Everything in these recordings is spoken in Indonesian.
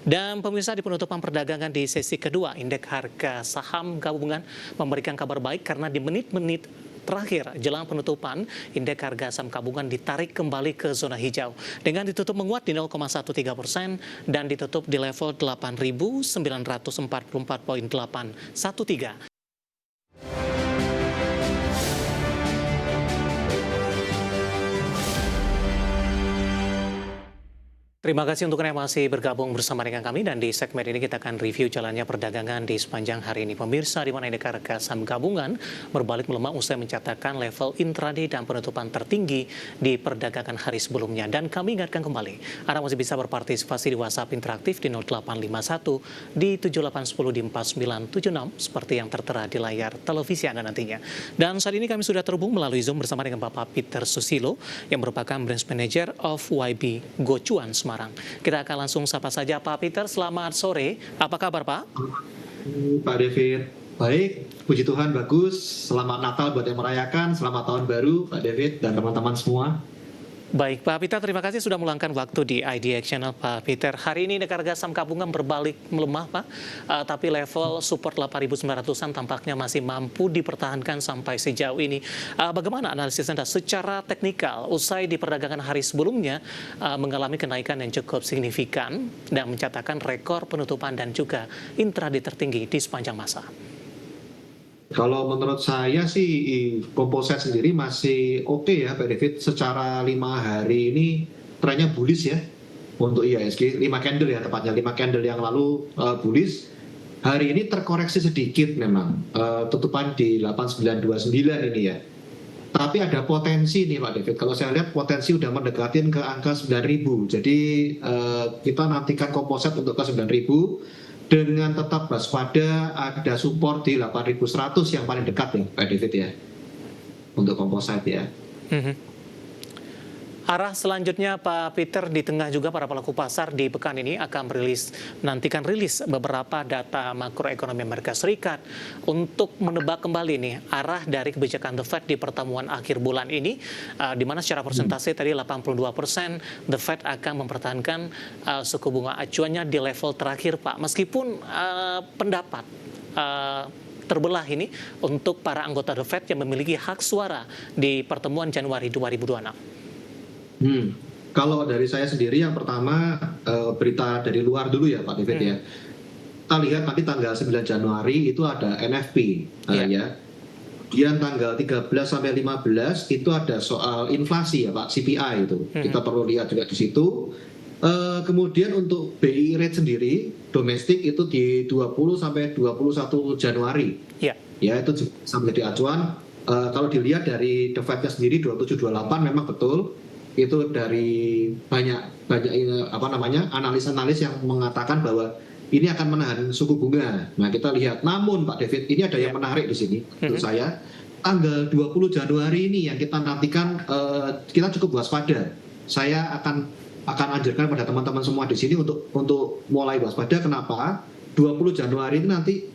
Dan pemirsa, di penutupan perdagangan di sesi kedua, indeks harga saham gabungan memberikan kabar baik karena di menit-menit terakhir jelang penutupan, indeks harga saham gabungan ditarik kembali ke zona hijau dengan ditutup menguat di 0,13% dan ditutup di level 8.944,813. Terima kasih untuk yang masih bergabung bersama dengan kami, dan di segmen ini kita akan review jalannya perdagangan di sepanjang hari ini. Pemirsa, di mana indeks harga saham gabungan berbalik melemah usai mencatatkan level intraday dan penutupan tertinggi di perdagangan hari sebelumnya. Dan kami ingatkan kembali, Anda masih bisa berpartisipasi di WhatsApp interaktif di 0851 di 7810 di 4976 seperti yang tertera di layar televisi Anda nantinya. Dan saat ini kami sudah terhubung melalui Zoom bersama dengan Bapak Peter Susilo yang merupakan Branch Manager of YB Gocuan Semarang. Kita akan langsung sapa saja Pak Peter. Selamat sore, apa kabar Pak? Pak David, baik, puji Tuhan bagus. Selamat Natal buat yang merayakan, selamat tahun baru Pak David dan teman-teman semua. Baik Pak Peter, terima kasih sudah meluangkan waktu di IDX Channel Pak Peter. Hari ini indeks harga saham gabungan berbalik melemah Pak, tapi level support 8.900-an tampaknya masih mampu dipertahankan sampai sejauh ini. Bagaimana analisis Anda secara teknikal usai di perdagangan hari sebelumnya mengalami kenaikan yang cukup signifikan dan mencatatkan rekor penutupan dan juga intraday tertinggi di sepanjang masa? Kalau menurut saya sih komposit sendiri masih oke ya Pak David. Secara 5 hari ini trennya bullish ya untuk IHSG. 5 candle ya tepatnya, 5 candle yang lalu bullish. Hari ini terkoreksi sedikit memang, tutupan di 8929 ini ya. Tapi ada potensi nih Pak David, kalau saya lihat potensi udah mendekatin ke angka 9.000. Jadi kita nantikan komposit untuk ke 9.000 dengan tetap waspada, ada support di 8.100 yang paling dekat ya Pak David ya, untuk komposit ya. Arah selanjutnya Pak Peter, di tengah juga para pelaku pasar di pekan ini akan menantikan rilis beberapa data makroekonomi Amerika Serikat untuk menebak kembali nih arah dari kebijakan The Fed di pertemuan akhir bulan ini, di mana secara persentase tadi 82% The Fed akan mempertahankan suku bunga acuannya di level terakhir Pak, meskipun pendapat terbelah ini untuk para anggota The Fed yang memiliki hak suara di pertemuan Januari 2026. Kalau dari saya sendiri, yang pertama berita dari luar dulu ya Pak David ya. Kita lihat nanti tanggal 9 Januari itu ada NFP ya. Kemudian tanggal 13 sampai 15 itu ada soal inflasi ya Pak, CPI itu. Kita perlu lihat juga di situ. Kemudian untuk BI rate sendiri domestik itu di 20 sampai 21 Januari. Ya itu bisa menjadi acuan. Kalau dilihat dari The Fed-nya sendiri 2728 memang betul. Itu dari banyak analis yang mengatakan bahwa ini akan menahan suku bunga. Nah kita lihat, namun Pak David, ini ada yang menarik di sini menurut saya. Tanggal 20 Januari ini yang kita nantikan, kita cukup waspada. Saya akan anjurkan pada teman-teman semua di sini untuk mulai waspada. Kenapa? 20 Januari ini nanti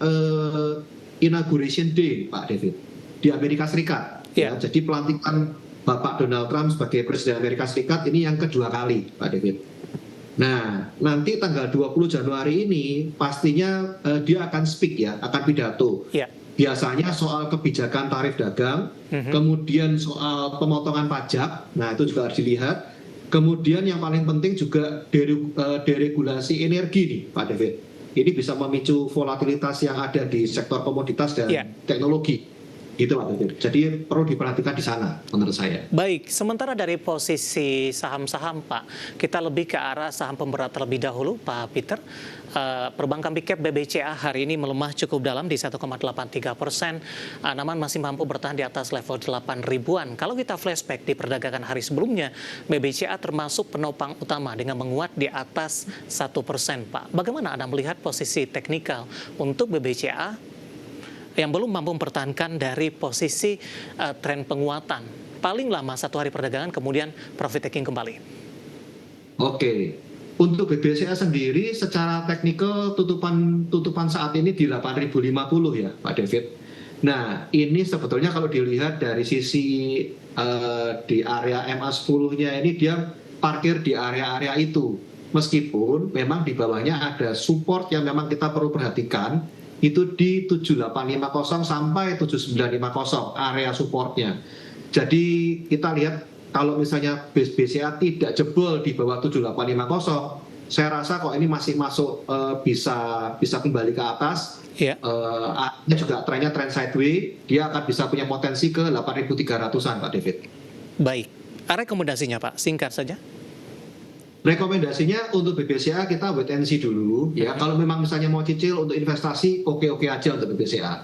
inauguration day Pak David di Amerika Serikat. Ya, jadi pelantikan Bapak Donald Trump sebagai Presiden Amerika Serikat ini yang kedua kali Pak David. Nah nanti tanggal 20 Januari ini pastinya dia akan speak ya, akan pidato. Biasanya soal kebijakan tarif dagang, kemudian soal pemotongan pajak, nah itu juga harus dilihat. Kemudian yang paling penting juga deregulasi energi nih Pak David. Ini bisa memicu volatilitas yang ada di sektor komoditas dan teknologi. Gitu Pak David. Jadi perlu diperhatikan di sana menurut saya. Baik, sementara dari posisi saham-saham Pak, kita lebih ke arah saham pemberat terlebih dahulu Pak Peter. Perbankan Big Cap BBCA hari ini melemah cukup dalam di 1,83%, namun masih mampu bertahan di atas level 8.000-an. Kalau kita flashback di perdagangan hari sebelumnya, BBCA termasuk penopang utama dengan menguat di atas 1% Pak. Bagaimana Anda melihat posisi teknikal untuk BBCA yang belum mampu mempertahankan dari posisi tren penguatan paling lama 1 hari perdagangan, kemudian profit taking kembali? Oke, untuk BBCA sendiri secara teknikal tutupan saat ini di 8.050 ya Pak David. Nah ini sebetulnya kalau dilihat dari sisi di area MA10-nya ini dia parkir di area-area itu. Meskipun memang di bawahnya ada support yang memang kita perlu perhatikan, itu di 7850 sampai 7950 area supportnya. Jadi kita lihat kalau misalnya BCA tidak jebol di bawah 7850, saya rasa kok ini masih masuk bisa kembali ke atas. Ya. Artinya juga trennya tren sideways, dia akan bisa punya potensi ke 8.300-an Pak David. Baik, rekomendasinya Pak, singkat saja. Rekomendasinya untuk BBCA kita wait and see dulu ya. Kalau memang misalnya mau cicil untuk investasi, oke-oke aja untuk BBCA.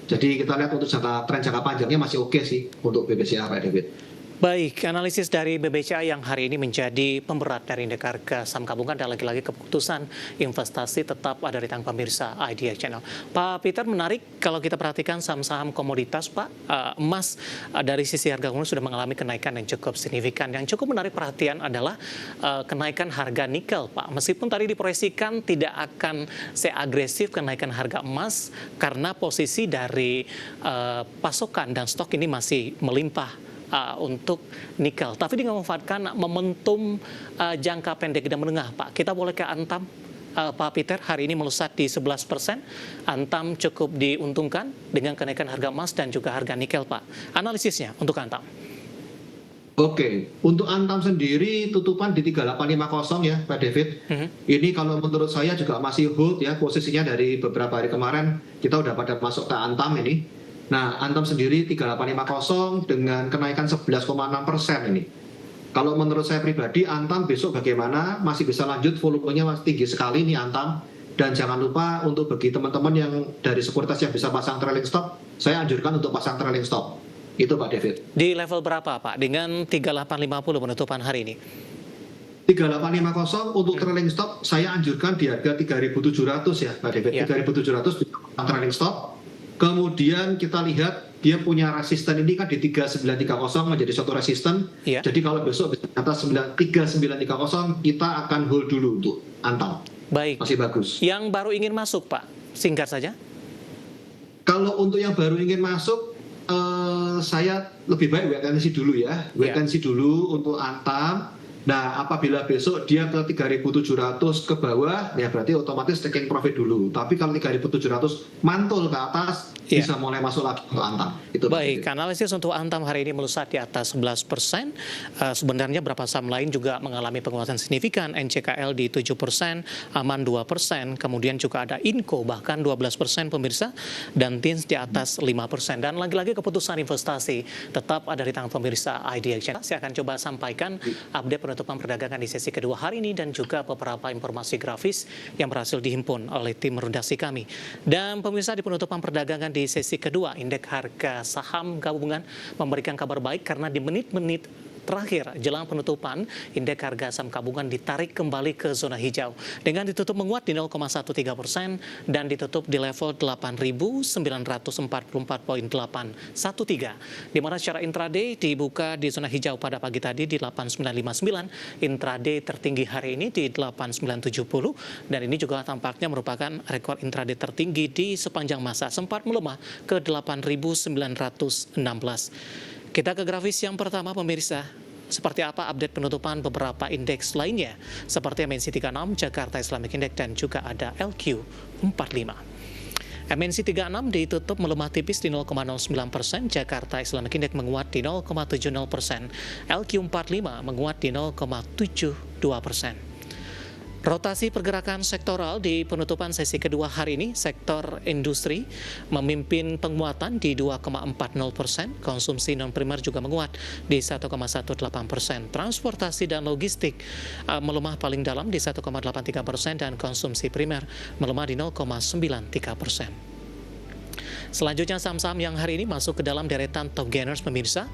Jadi kita lihat untuk tren jangka panjangnya masih oke sih untuk BBCA Pak David. Baik, analisis dari BBCA yang hari ini menjadi pemberat dari indeks harga saham gabungan dan lagi-lagi keputusan investasi tetap ada di tangan pemirsa Idea Channel. Pak Peter, menarik kalau kita perhatikan saham-saham komoditas, Pak. Emas dari sisi harga gabungan sudah mengalami kenaikan yang cukup signifikan. Yang cukup menarik perhatian adalah kenaikan harga nikel, Pak. Meskipun tadi diproyeksikan tidak akan seagresif kenaikan harga emas karena posisi dari pasokan dan stok ini masih melimpah untuk nikel, tapi dia memanfaatkan momentum jangka pendek dan menengah, Pak. Kita boleh ke Antam, Pak Peter, hari ini melesat di 11%. Antam cukup diuntungkan dengan kenaikan harga emas dan juga harga nikel, Pak. Analisisnya untuk Antam. Oke, untuk Antam sendiri tutupan di 3850 ya Pak David. Ini kalau menurut saya juga masih hold ya, posisinya dari beberapa hari kemarin kita udah pada masuk ke Antam ini. Nah, Antam sendiri 3850 dengan kenaikan 11,6% ini. Kalau menurut saya pribadi, Antam besok bagaimana? Masih bisa lanjut, volumenya masih tinggi sekali nih Antam. Dan jangan lupa untuk bagi teman-teman yang dari sekuritas yang bisa pasang trailing stop, saya anjurkan untuk pasang trailing stop. Itu Pak David. Di level berapa Pak? Dengan 3850 penutupan hari ini? 3850 untuk trailing stop, saya anjurkan di harga 3.700 ya Pak David. 3.700 bisa pasang trailing stop. Kemudian kita lihat dia punya resisten ini kan di 3930 menjadi suatu resisten. Yeah. Jadi kalau besok bisa di atas 3930 kita akan hold dulu untuk Antam. Baik. Masih bagus. Yang baru ingin masuk Pak, singkat saja. Kalau untuk yang baru ingin masuk, saya lebih baik wait and see dulu ya. Wait and see dulu untuk Antam. Nah, apabila besok dia ke 3.700 ke bawah, ya berarti otomatis taking profit dulu. Tapi kalau 3.700 mantul ke atas, bisa mulai masuk lagi ke Antam. Itu baik, analisis untuk Antam hari ini melesat di atas 11%. Sebenarnya beberapa saham lain juga mengalami penguatan signifikan. NCKL di 7%, Aman 2%, kemudian juga ada Inco bahkan 12% pemirsa, dan TINS di atas 5%. Dan lagi-lagi keputusan investasi tetap ada di tangan pemirsa Idea Channel. Saya akan coba sampaikan update penutupan perdagangan di sesi kedua hari ini dan juga beberapa informasi grafis yang berhasil dihimpun oleh tim redaksi kami. Dan pemirsa, di penutupan perdagangan di sesi kedua, indeks harga saham gabungan memberikan kabar baik karena di menit-menit terakhir jelang penutupan, indeks harga saham gabungan ditarik kembali ke zona hijau dengan ditutup menguat di 0,13% dan ditutup di level 8.944.813, di mana secara intraday dibuka di zona hijau pada pagi tadi di 8959, intraday tertinggi hari ini di 8970, dan ini juga tampaknya merupakan rekor intraday tertinggi di sepanjang masa, sempat melemah ke 8916. Kita ke grafis yang pertama pemirsa. Seperti apa update penutupan beberapa indeks lainnya seperti MNC 36, Jakarta Islamic Index, dan juga ada LQ45. MNC 36 ditutup melemah tipis di 0,09%, Jakarta Islamic Index menguat di 0,70%, LQ45 menguat di 0,72%. Rotasi pergerakan sektoral di penutupan sesi kedua hari ini, sektor industri memimpin penguatan di 2,40%, konsumsi non-primer juga menguat di 1,18%, transportasi dan logistik melemah paling dalam di 1,83% dan konsumsi primer melemah di 0,93%. Selanjutnya saham-saham yang hari ini masuk ke dalam deretan top gainers pemirsa,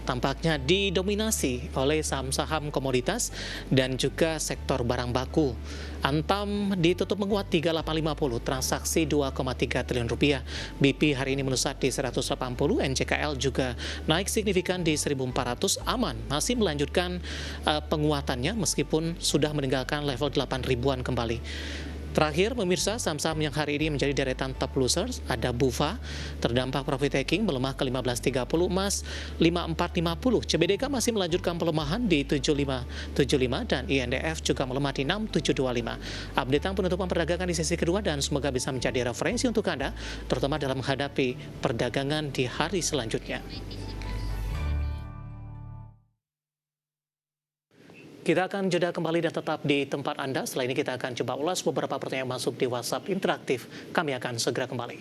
tampaknya didominasi oleh saham-saham komoditas dan juga sektor barang baku. Antam ditutup menguat 3850, transaksi 2,3 triliun rupiah. BP hari ini melesat di 180, NCKL juga naik signifikan di 1400. Aman masih melanjutkan penguatannya meskipun sudah meninggalkan level 8 ribuan kembali. Terakhir, pemirsa, saham-saham yang hari ini menjadi deretan top losers ada Bufa, terdampak profit taking melemah ke 15.30 emas 54.50. CBDK masih melanjutkan pelemahan di 7575 dan INDF juga melemah di 6725. Update penutupan perdagangan di sesi kedua dan semoga bisa menjadi referensi untuk Anda, terutama dalam menghadapi perdagangan di hari selanjutnya. Kita akan jeda kembali dan tetap di tempat Anda. Setelah ini kita akan coba ulas beberapa pertanyaan masuk di WhatsApp interaktif. Kami akan segera kembali.